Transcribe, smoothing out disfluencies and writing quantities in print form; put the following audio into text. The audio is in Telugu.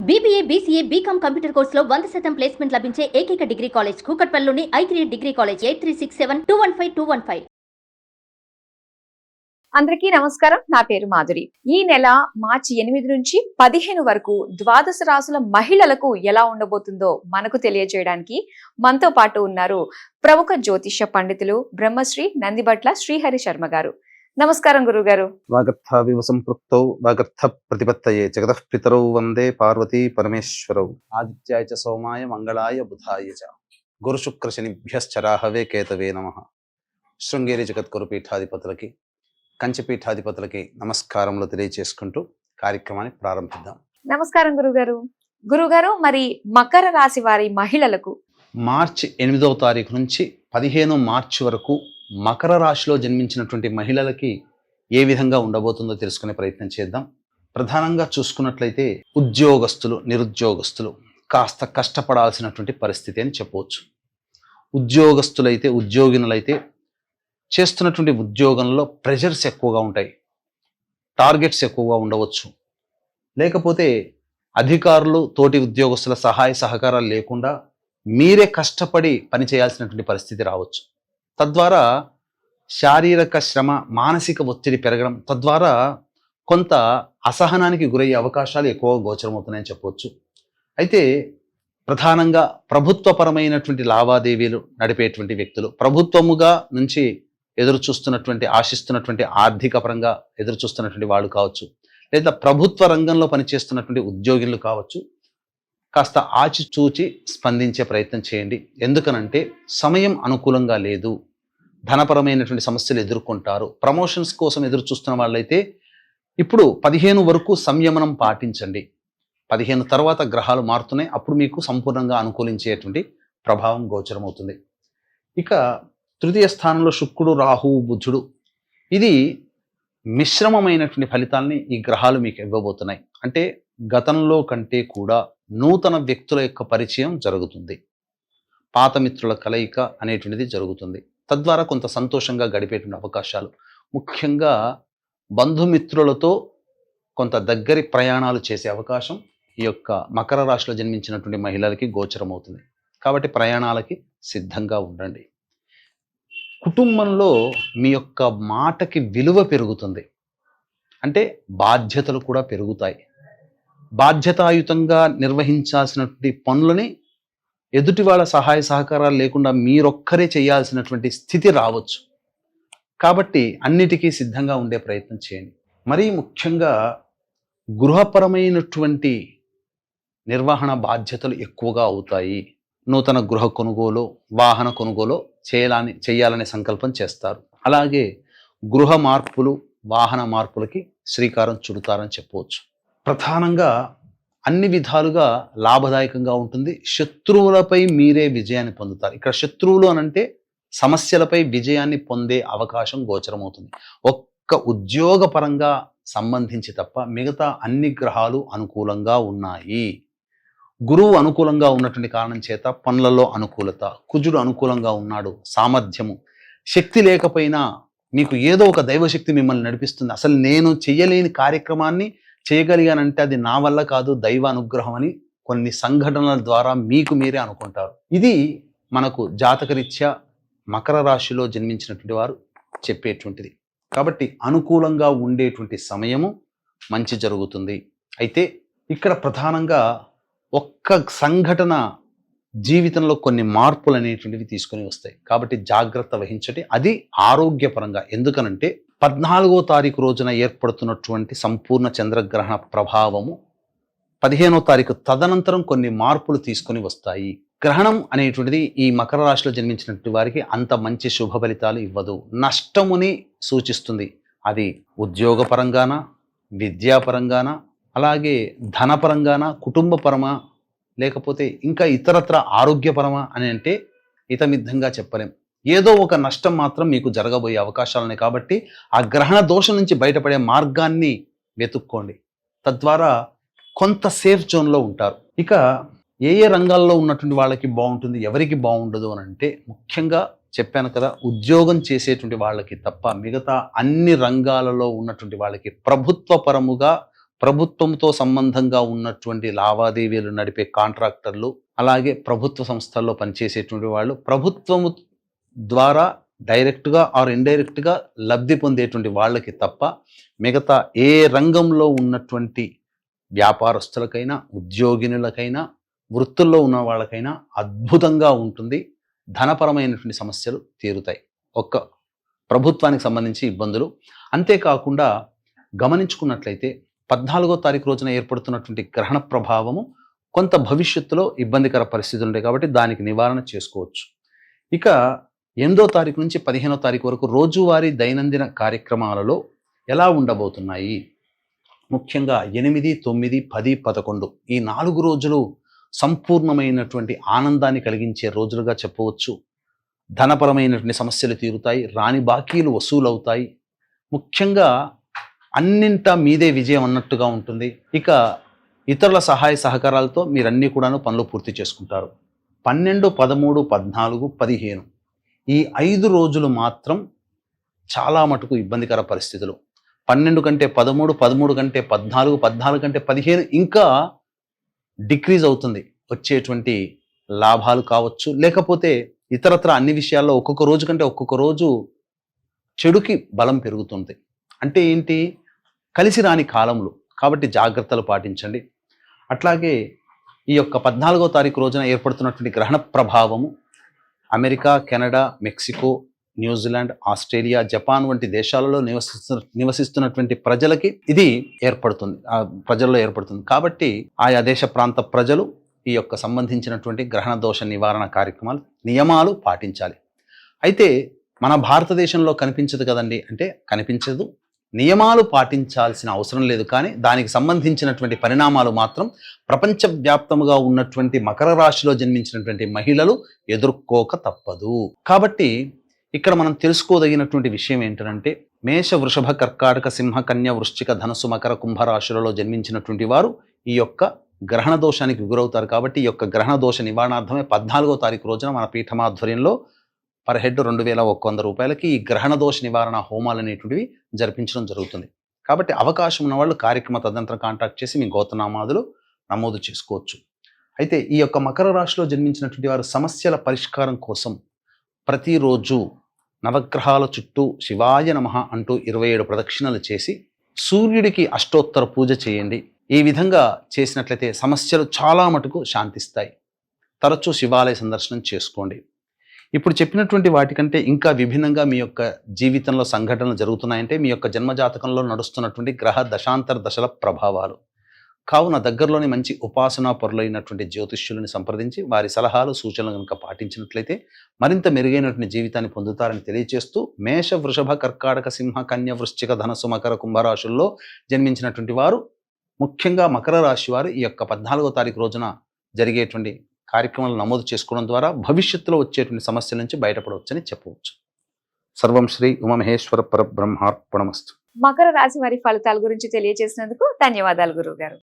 BBA, BCA, BCom కంప్యూటర్ కోర్సులో 100% ప్లేస్మెంట్ లభించే ఏకైక డిగ్రీ కాలేజ్ కూకట్పల్లిలోని I3 డిగ్రీ కాలేజ్ 8367215215. అందరికీ నమస్కారం. నా పేరు మాధురి. ఈ నెల మార్చి 8 నుంచి 15 వరకు ద్వాదశ రాశుల మహిళలకు ఎలా ఉండబోతుందో మనకు తెలియజేయడానికి మనతో పాటు ఉన్నారు ప్రముఖ జ్యోతిష్య పండితులు బ్రహ్మశ్రీ నందిబట్ల శ్రీహరి శర్మ గారు. నమస్కారం గురుగారు. వాగర్థ వివ సంపృక్తౌ వాగర్థ ప్రతిపత్తయే జగతః పితరౌ వందే పార్వతీ పరమేశ్వరౌ ఆదిత్యాయ చ సోమాయ మంగళాయ బుధాయ చ గురు శుక్ర శనిభ్యశ్చరాహవే కేతవే నమః. శృంగేరి జగద్గురు పీఠాధిపతులకి కంచి పీఠాధిపతులకి నమస్కారములు తెలియజేసుకుంటూ కార్యక్రమాన్ని ప్రారంభిద్దాం. నమస్కారం గురుగారు. గురుగారు, మరి మకర రాశి వారి మహిళలకు మార్చి 8వ తారీఖు నుంచి 15 మార్చి వరకు మకర రాశిలో జన్మించినటువంటి మహిళలకి ఏ విధంగా ఉండబోతుందో తెలుసుకునే ప్రయత్నం చేద్దాం. ప్రధానంగా చూసుకున్నట్లయితే ఉద్యోగస్తులు, నిరుద్యోగస్తులు కాస్త కష్టపడాల్సినటువంటి పరిస్థితి అని చెప్పవచ్చు. ఉద్యోగస్తులైతే, ఉద్యోగినులైతే చేస్తున్నటువంటి ఉద్యోగంలో ప్రెషర్స్ ఎక్కువగా ఉంటాయి, టార్గెట్స్ ఎక్కువగా ఉండవచ్చు. లేకపోతే అధికారులు, తోటి ఉద్యోగస్తుల సహాయ సహకారాలు లేకుండా మీరే కష్టపడి పనిచేయాల్సినటువంటి పరిస్థితి రావచ్చు. తద్వారా శారీరక శ్రమ, మానసిక ఒత్తిడి పెరగడం, తద్వారా కొంత అసహనానికి గురయ్యే అవకాశాలు ఎక్కువగా గోచరమవుతున్నాయని చెప్పవచ్చు. అయితే ప్రధానంగా ప్రభుత్వపరమైనటువంటి లావాదేవీలు నడిపేటువంటి వ్యక్తులు, ప్రభుత్వముగా నుంచి ఎదురు చూస్తున్నటువంటి, ఆశిస్తున్నటువంటి ఆర్థిక పరంగా ఎదురు చూస్తున్నటువంటి వాళ్ళు కావచ్చు, లేదా ప్రభుత్వ రంగంలో పనిచేస్తున్నటువంటి ఉద్యోగులు కావచ్చు, కాస్త ఆచిచూచి స్పందించే ప్రయత్నం చేయండి. ఎందుకనంటే సమయం అనుకూలంగా లేదు, ధనపరమైనటువంటి సమస్యలు ఎదుర్కొంటారు. ప్రమోషన్స్ కోసం ఎదురు చూస్తున్న వాళ్ళైతే ఇప్పుడు 15 వరకు సంయమనం పాటించండి. 15 తర్వాత గ్రహాలు మారుతున్నాయి, అప్పుడు మీకు సంపూర్ణంగా అనుకూలించేటువంటి ప్రభావం గోచరమవుతుంది. ఇక తృతీయ స్థానంలో శుక్రుడు, రాహువు, బుధుడు, ఇది మిశ్రమమైనటువంటి ఫలితాల్ని ఈ గ్రహాలు మీకు ఇవ్వబోతున్నాయి. అంటే గతంలో కంటే కూడా నూతన వ్యక్తుల యొక్క పరిచయం జరుగుతుంది, పాత మిత్రుల కలయిక అనేటువంటిది జరుగుతుంది. తద్వారా కొంత సంతోషంగా గడిపేటువంటి అవకాశాలు, ముఖ్యంగా బంధుమిత్రులతో కొంత దగ్గరి ప్రయాణాలు చేసే అవకాశం ఈ యొక్క మకర రాశిలో జన్మించినటువంటి మహిళలకి గోచరమవుతుంది. కాబట్టి ప్రయాణాలకి సిద్ధంగా ఉండండి. కుటుంబంలో మీ యొక్క మాటకి విలువ పెరుగుతుంది, అంటే బాధ్యతలు కూడా పెరుగుతాయి. బాధ్యతాయుతంగా నిర్వహించాల్సినటువంటి పనులని ఎదుటి వాళ్ళ సహాయ సహకారాలు లేకుండా మీరొక్కరే చేయాల్సినటువంటి స్థితి రావచ్చు. కాబట్టి అన్నిటికీ సిద్ధంగా ఉండే ప్రయత్నం చేయండి. మరీ ముఖ్యంగా గృహపరమైనటువంటి నిర్వహణ బాధ్యతలు ఎక్కువగా అవుతాయి. నూతన గృహ కొనుగోలు, వాహన కొనుగోలు చేయాలనే సంకల్పం చేస్తారు. అలాగే గృహ మార్పులు, వాహన మార్పులకి శ్రీకారం చుడతారని చెప్పవచ్చు. ప్రధానంగా అన్ని విధాలుగా లాభదాయకంగా ఉంటుంది. శత్రువులపై మీరే విజయాన్ని పొందుతారు. ఇక్కడ శత్రువులు అనంటే సమస్యలపై విజయాన్ని పొందే అవకాశం గోచరమవుతుంది. ఒక్క ఉద్యోగ పరంగా సంబంధించి తప్ప మిగతా అన్ని గ్రహాలు అనుకూలంగా ఉన్నాయి. గురువు అనుకూలంగా ఉన్నటువంటి కారణం చేత పనులలో అనుకూలత, కుజుడు అనుకూలంగా ఉన్నాడు, సామర్థ్యము. శక్తి లేకపోయినా మీకు ఏదో ఒక దైవశక్తి మిమ్మల్ని నడిపిస్తుంది. అసలు నేను చేయలేని కార్యక్రమాన్ని చేయగలిగానంటే అది నా వల్ల కాదు, దైవ అనుగ్రహం అని కొన్ని సంఘటనల ద్వారా మీకు మీరే అనుకుంటారు. ఇది మనకు జాతకరీత్యా మకర రాశిలో జన్మించినటువంటి వారు చెప్పేటువంటిది. కాబట్టి అనుకూలంగా ఉండేటువంటి సమయము మంచి జరుగుతుంది. అయితే ఇక్కడ ప్రధానంగా ఒక్క సంఘటన జీవితంలో కొన్ని మార్పులు అనేటువంటివి తీసుకొని వస్తాయి. కాబట్టి జాగ్రత్త వహించండి. అది ఆరోగ్యపరంగా. ఎందుకనంటే 14వ తారీఖు రోజున ఏర్పడుతున్నటువంటి సంపూర్ణ చంద్రగ్రహణ ప్రభావము 15వ తారీఖు తదనంతరం కొన్ని మార్పులు తీసుకొని వస్తాయి. గ్రహణం అనేటువంటిది ఈ మకర రాశిలో జన్మించినటువంటి వారికి అంత మంచి శుభ ఫలితాలు ఇవ్వదు, నష్టముని సూచిస్తుంది. అది ఉద్యోగపరంగాన, విద్యాపరంగాన, అలాగే ధనపరంగాన, కుటుంబపరమా, లేకపోతే ఇంకా ఇతరత్ర ఆరోగ్యపరమా అని అంటే ఇతమిద్ధంగా చెప్పలేం. ఏదో ఒక నష్టం మాత్రం మీకు జరగబోయే అవకాశాలున్నాయి. కాబట్టి ఆ గ్రహణ దోషం నుంచి బయటపడే మార్గాన్ని వెతుక్కోండి. తద్వారా కొంత సేఫ్ జోన్లో ఉంటారు. ఇక ఏ రంగాల్లో ఉన్నటువంటి వాళ్ళకి బాగుంటుంది, ఎవరికి బాగుండదు అని అంటే ముఖ్యంగా చెప్పాను కదా, ఉద్యోగం చేసేటువంటి వాళ్ళకి తప్ప మిగతా అన్ని రంగాలలో ఉన్నటువంటి వాళ్ళకి ప్రభుత్వ పరముగా ప్రభుత్వంతో సంబంధంగా ఉన్నటువంటి లావాదేవీలు నడిపే కాంట్రాక్టర్లు, అలాగే ప్రభుత్వ సంస్థల్లో పనిచేసేటువంటి వాళ్ళు, ప్రభుత్వము ద్వారా డైరెక్ట్గా ఆర్ ఇండైరెక్ట్గా లబ్ధి పొందేటువంటి వాళ్ళకి తప్ప మిగతా ఏ రంగంలో ఉన్నటువంటి వ్యాపారస్తులకైనా, ఉద్యోగినులకైనా, వృత్తుల్లో ఉన్న వాళ్ళకైనా అద్భుతంగా ఉంటుంది. ధనపరమైనటువంటి సమస్యలు తీరుతాయి. ఒక్క ప్రభుత్వానికి సంబంధించి ఇబ్బందులు. అంతేకాకుండా గమనించుకున్నట్లయితే 14వ తారీఖు రోజున ఏర్పడుతున్నటువంటి గ్రహణ ప్రభావము కొంత భవిష్యత్తులో ఇబ్బందికర పరిస్థితులు ఉంటాయి కాబట్టి దానికి నివారణ చేసుకోవచ్చు. ఇక 8వ తారీఖు నుంచి 15వ తారీఖు వరకు రోజువారీ దైనందిన కార్యక్రమాలలో ఎలా ఉండబోతున్నాయి? ముఖ్యంగా 8, 9, 10, 11 ఈ 4 రోజులు సంపూర్ణమైనటువంటి ఆనందాన్ని కలిగించే రోజులుగా చెప్పవచ్చు. ధనపరమైనటువంటి సమస్యలు తీరుతాయి, రాని బాకీలు వసూలవుతాయి. ముఖ్యంగా అన్నింటా మీదే విజయం అన్నట్టుగా ఉంటుంది. ఇక ఇతరుల సహాయ సహకారాలతో మీరన్నీ కూడాను పనులు పూర్తి చేసుకుంటారు. 12, 13, 14, 15 ఈ 5 రోజులు మాత్రం చాలా మటుకు ఇబ్బందికర పరిస్థితులు. 12 కంటే 13, 13 కంటే 14, 14 కంటే 15 ఇంకా డిక్రీజ్ అవుతుంది. వచ్చేటువంటి లాభాలు కావచ్చు, లేకపోతే ఇతరత్ర అన్ని విషయాల్లో ఒక్కొక్క రోజు కంటే ఒక్కొక్క రోజు చెడుకి బలం పెరుగుతుంది. అంటే ఏంటి? కలిసి రాని కాలములు కాబట్టి జాగ్రత్తలు పాటించండి. అట్లాగే ఈ యొక్క 14వ తారీఖు రోజున ఏర్పడుతున్నటువంటి గ్రహణ ప్రభావము America, Canada, Mexico, New Zealand, Australia, Japan వంటి దేశాలలో నివసిస్తున్నటువంటి ప్రజలకి ఇది ఏర్పడుతుంది, ప్రజల్లో ఏర్పడుతుంది. కాబట్టి ఆయా దేశ ప్రాంత ప్రజలు ఈ యొక్క సంబంధించినటువంటి గ్రహణ దోష నివారణ కార్యక్రమాలు, నియమాలు పాటించాలి. అయితే మన భారతదేశంలో కనిపించదు కదండి అంటే కనిపించదు, నియమాలు పాటించాల్సిన అవసరం లేదు. కానీ దానికి సంబంధించినటువంటి పరిణామాలు మాత్రం ప్రపంచవ్యాప్తముగా ఉన్నటువంటి మకర రాశిలో జన్మించినటువంటి మహిళలు ఎదుర్కోక తప్పదు. కాబట్టి ఇక్కడ మనం తెలుసుకోదగినటువంటి విషయం ఏంటంటే మేష, వృషభ, కర్కాటక, సింహ, కన్య, వృశ్చిక, ధనస్సు, మకర, కుంభ రాశులలో జన్మించినటువంటి వారు ఈ యొక్క గ్రహణ దోషానికి గురవుతారు. కాబట్టి ఈ యొక్క గ్రహణ దోష నివారణార్థమే 14వ తారీఖు రోజున మన పీఠమాధ్వర్యంలో పర్ హెడ్ 2,100 రూపాయలకి ఈ గ్రహణ దోష నివారణ హోమాలు అనేటువంటివి జరిపించడం జరుగుతుంది. కాబట్టి అవకాశం ఉన్న వాళ్ళు కార్యక్రమ తదనంతరం కాంటాక్ట్ చేసి మీ గోత్రనామాదులు నమోదు చేసుకోవచ్చు. అయితే ఈ యొక్క మకర రాశిలో జన్మించినటువంటి వారు సమస్యల పరిష్కారం కోసం ప్రతిరోజు నవగ్రహాల చుట్టూ శివాయ నమః అంటూ 27 ప్రదక్షిణలు చేసి సూర్యుడికి అష్టోత్తర పూజ చేయండి. ఈ విధంగా చేసినట్లయితే సమస్యలు చాలా మటుకు శాంతిస్తాయి. తరచూ శివాలయ సందర్శనం చేసుకోండి. ఇప్పుడు చెప్పినటువంటి వాటికంటే ఇంకా విభిన్నంగా మీ యొక్క జీవితంలో సంఘటనలు జరుగుతున్నాయంటే మీ యొక్క జన్మజాతకంలో నడుస్తున్నటువంటి గ్రహ దశాంతర దశల ప్రభావాలు. కావున దగ్గరలోని మంచి ఉపాసనా పరులైనటువంటి జ్యోతిష్యులను సంప్రదించి వారి సలహాలు, సూచనలు కనుక పాటించినట్లయితే మరింత మెరుగైనటువంటి జీవితాన్ని పొందుతారని తెలియజేస్తూ మేష, వృషభ, కర్కాటక, సింహ, కన్య, వృశ్చిక, ధనస్సు, మకర, కుంభరాశుల్లో జన్మించినటువంటి వారు, ముఖ్యంగా మకర రాశి వారు ఈ యొక్క 14వ తారీఖు రోజున జరిగేటువంటి కార్యక్రమాలు నమోదు చేసుకోవడం ద్వారా భవిష్యత్తులో వచ్చేటువంటి సమస్యల నుంచి బయటపడవచ్చని చెప్పవచ్చు. సర్వం శ్రీ ఉమామహేశ్వర పరబ్రహ్మార్పణమస్తు. మకర రాశి వారి ఫలితాల గురించి తెలియజేసినందుకు ధన్యవాదాలు గురువు గారు.